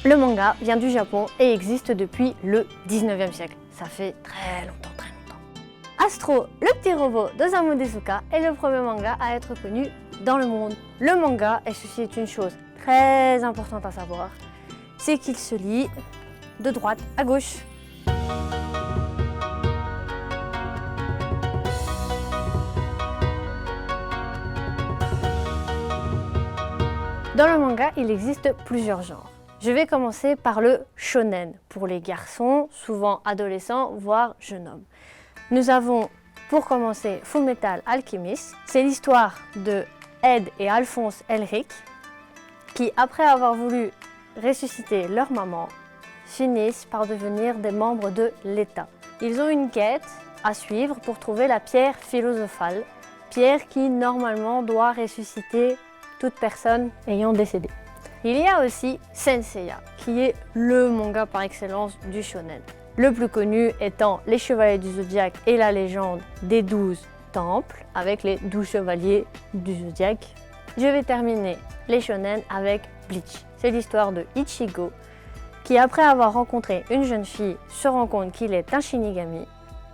Le manga vient du Japon et existe depuis le 19e siècle. Ça fait très longtemps, très longtemps. Astro, le petit robot d'Osamu Tezuka, est le premier manga à être connu dans le monde. Le manga, et ceci est une chose très importante à savoir, c'est qu'il se lit de droite à gauche. Dans le manga, il existe plusieurs genres. Je vais commencer par le shonen, pour les garçons, souvent adolescents, voire jeunes hommes. Nous avons, pour commencer, Fullmetal Alchemist. C'est l'histoire de Ed et Alphonse Elric, qui, après avoir voulu ressusciter leur maman, finissent par devenir des membres de l'État. Ils ont une quête à suivre pour trouver la pierre philosophale, pierre qui, normalement, doit ressusciter toute personne ayant décédé. Il y a aussi Saint Seiya, qui est le manga par excellence du shonen. Le plus connu étant Les Chevaliers du Zodiaque et la légende des 12 temples, avec les 12 chevaliers du Zodiaque. Je vais terminer les shonen avec Bleach. C'est l'histoire de Ichigo, qui après avoir rencontré une jeune fille, se rend compte qu'il est un Shinigami,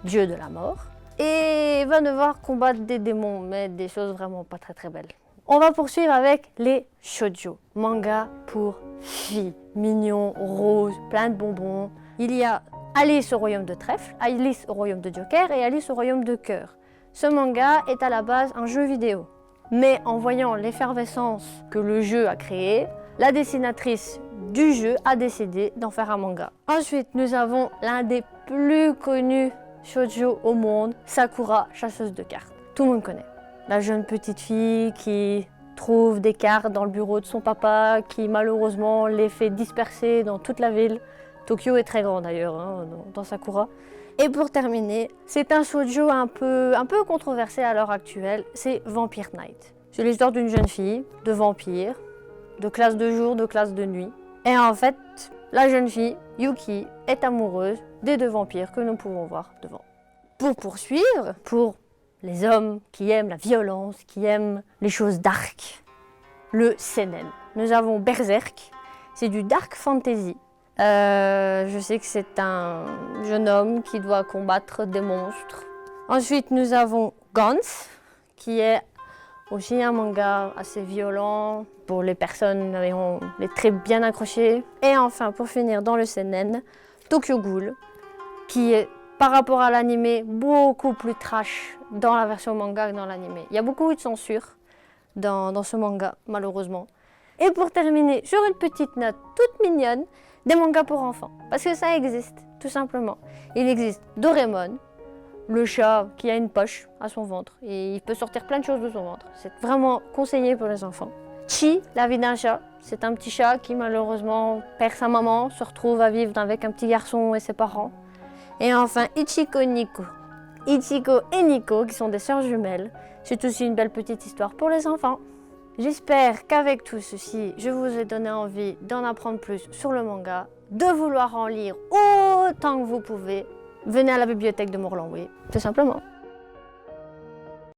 dieu de la mort, et va devoir combattre des démons, mais des choses vraiment pas très belles. On va poursuivre avec les shoujo, manga pour filles, mignons, roses, plein de bonbons. Il y a Alice au royaume de trèfle, Alice au royaume de joker et Alice au royaume de cœur. Ce manga est à la base un jeu vidéo, mais en voyant l'effervescence que le jeu a créée, la dessinatrice du jeu a décidé d'en faire un manga. Ensuite, nous avons l'un des plus connus shoujo au monde, Sakura, chasseuse de cartes. Tout le monde connaît. La jeune petite fille qui trouve des cartes dans le bureau de son papa, qui malheureusement les fait disperser dans toute la ville. Tokyo est très grand d'ailleurs, dans Sakura. Et pour terminer, c'est un shoujo un peu controversé à l'heure actuelle, c'est Vampire Knight. C'est l'histoire d'une jeune fille, de vampire, de classe de jour, de classe de nuit. Et en fait, la jeune fille, Yuki, est amoureuse des deux vampires que nous pouvons voir devant. Pour poursuivre, pour les hommes qui aiment la violence, qui aiment les choses dark, le seinen. Nous avons Berserk, c'est du dark fantasy. Je sais que c'est un jeune homme qui doit combattre des monstres. Ensuite, nous avons Gantz, qui est aussi un manga assez violent pour les personnes ayant les traits bien accrochés. Et enfin, pour finir dans le seinen, Tokyo Ghoul, qui est par rapport à l'animé beaucoup plus trash dans la version manga que dans l'animé. Il y a beaucoup de censure dans ce manga, malheureusement. Et pour terminer, sur une petite note toute mignonne, des mangas pour enfants. Parce que ça existe, tout simplement. Il existe Doraemon, le chat qui a une poche à son ventre. Et il peut sortir plein de choses de son ventre. C'est vraiment conseillé pour les enfants. Chi, la vie d'un chat. C'est un petit chat qui malheureusement perd sa maman, se retrouve à vivre avec un petit garçon et ses parents. Et enfin, Ichiko et Nico. Ichiko et Nico, qui sont des sœurs jumelles. C'est aussi une belle petite histoire pour les enfants. J'espère qu'avec tout ceci, je vous ai donné envie d'en apprendre plus sur le manga, de vouloir en lire autant que vous pouvez. Venez à la bibliothèque de Morlan-Way, tout simplement.